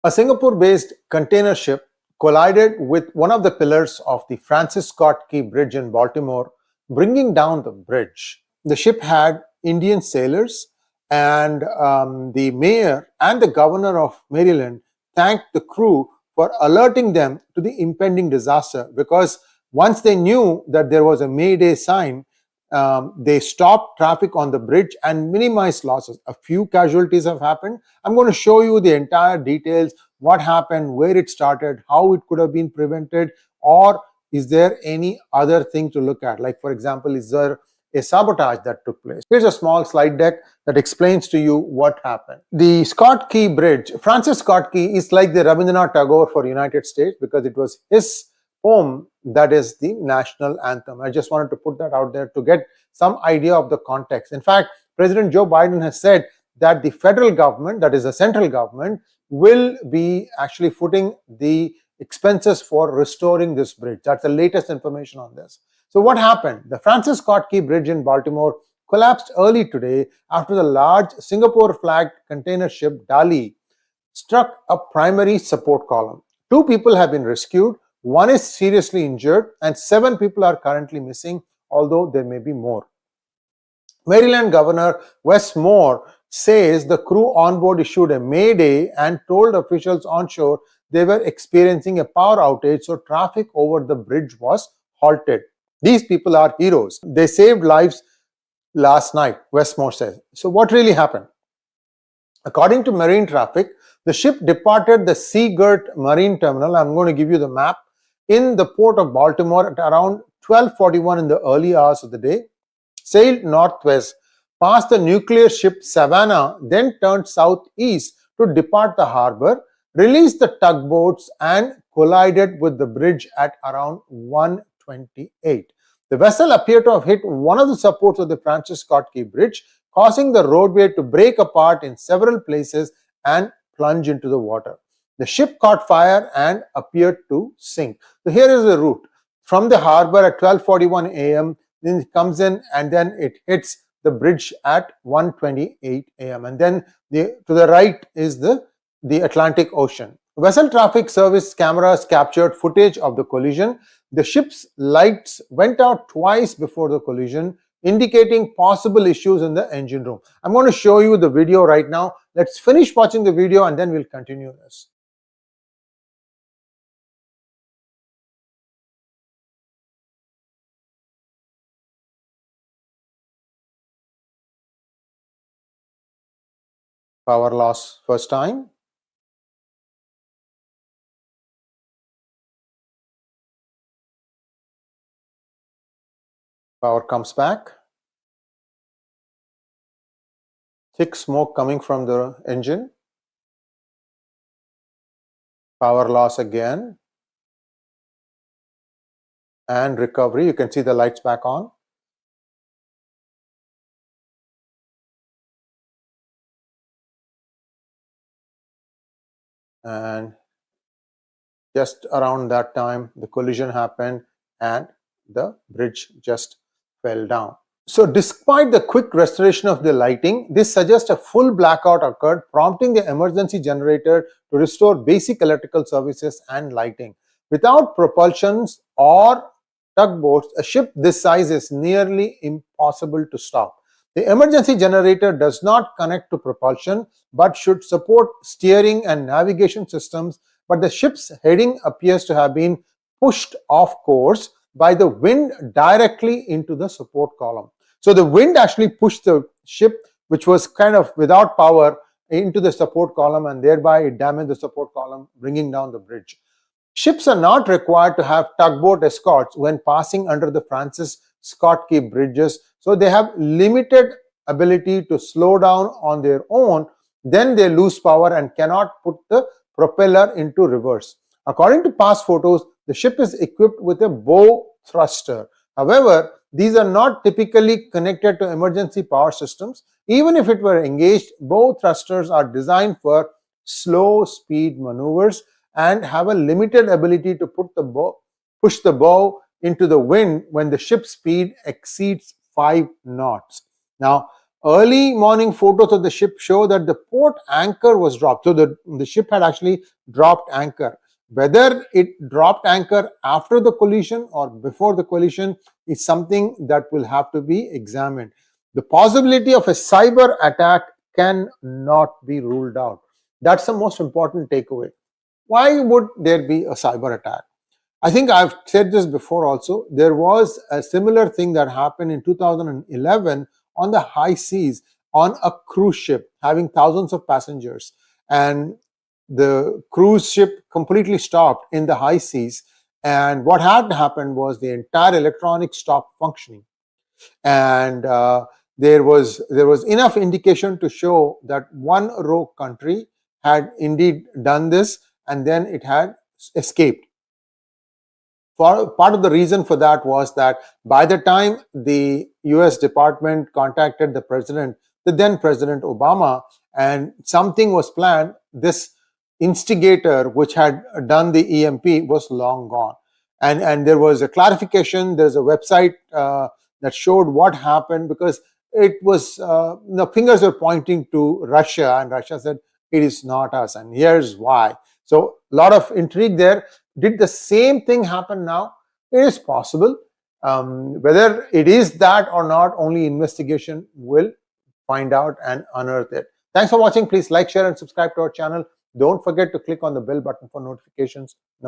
A Singapore-based container ship collided with one of the pillars of the Francis Scott Key Bridge in Baltimore, bringing down the bridge. The ship had Indian sailors, and the mayor and the governor of Maryland thanked the crew for alerting them to the impending disaster, because once they knew that there was a Mayday sign, they stopped traffic on the bridge and minimized losses. A few casualties have happened. I'm going to show you the entire details, what happened, where it started, how it could have been prevented, or is there any other thing to look at? Like, for example, is there a sabotage that took place? Here's a small slide deck that explains to you what happened. The Scott Key Bridge, Francis Scott Key, is like the 𝗣𝗏𝗏𝗏𝗏 Tagore for United States, because it was his poem that is the national anthem. I just wanted to put that out there to get some idea of the context. In fact, President Joe Biden has said that the federal government, that is the central government, will be actually footing the expenses for restoring this bridge. That's the latest information on this. So what happened? The Francis Scott Key Bridge in Baltimore collapsed early today after the large Singapore-flagged container ship Dali struck a primary support column. 2 people have been rescued, 1 is seriously injured, and 7 people are currently missing, although there may be more. Maryland Governor Wes Moore says the crew on board issued a Mayday and told officials on shore they were experiencing a power outage, so traffic over the bridge was halted. These people are heroes. They saved lives last night, Wes Moore says. So what really happened? According to marine traffic, the ship departed the 𝗣𝗲𝗿 Marine Terminal, I'm going to give you the map, in the port of Baltimore at around 12:41 in the early hours of the day, sailed northwest, passed the nuclear ship Savannah, then turned southeast to depart the harbor, released the tugboats, and collided with the bridge at around 1:28. The vessel appeared to have hit one of the supports of the Francis Scott Key Bridge, causing the roadway to break apart in several places and plunge into the water. The ship caught fire and appeared to sink. So here is the route. From the harbor at 12:41 a.m., then it comes in and then it hits the bridge at 1:28 a.m. And then to the right is the Atlantic Ocean. Vessel traffic service cameras captured footage of the collision. The ship's lights went out twice before the collision, indicating possible issues in the engine room. I'm going to show you the video right now. Let's finish watching the video and then we'll continue this. Power loss first time. Power comes back. Thick smoke coming from the engine. Power loss again. And recovery. You can see the lights back on. And just around that time, the collision happened and the bridge just fell down. So despite the quick restoration of the lighting, this suggests a full blackout occurred, prompting the emergency generator to restore basic electrical services and lighting. Without propulsions or tugboats, a ship this size is nearly impossible to stop. The emergency generator does not connect to propulsion, but should support steering and navigation systems, but the ship's heading appears to have been pushed off course by the wind directly into the support column. So the wind actually pushed the ship, which was kind of without power, into the support column, and thereby it damaged the support column, bringing down the bridge. Ships are not required to have tugboat escorts when passing under the Francis Scott Key bridges, so they have limited ability to slow down on their own. Then they lose power and cannot put the propeller into reverse. According to past photos, the ship is equipped with a bow thruster. However, these are not typically connected to emergency power systems. Even if it were engaged, bow thrusters are designed for slow speed maneuvers and have a limited ability to push the bow into the wind when the ship's speed exceeds 5 knots. Now, early morning photos of the ship show that the port anchor was dropped. So the ship had actually dropped anchor. Whether it dropped anchor after the collision or before the collision is something that will have to be examined. The possibility of a cyber attack cannot be ruled out. That's the most important takeaway. Why would there be a cyber attack? I think I've said this before also. There was a similar thing that happened in 2011 on the high seas on a cruise ship having thousands of passengers, and the cruise ship completely stopped in the high seas, and what had happened was the entire electronics stopped functioning, and there was enough indication to show that one rogue country had indeed done this, and then it had escaped. Part of the reason for that was that by the time the US Department contacted the then President Obama, and something was planned, this instigator which had done the EMP was long gone. And there was a clarification. There's a website that showed what happened, because it was, the fingers were pointing to Russia, and Russia said, it is not us, and here's why. So a lot of intrigue there. Did the same thing happen now? It is possible. Whether it is that or not, only investigation will find out and unearth it. Thanks for watching. Please like, share, and subscribe to our channel. Don't forget to click on the bell button for notifications.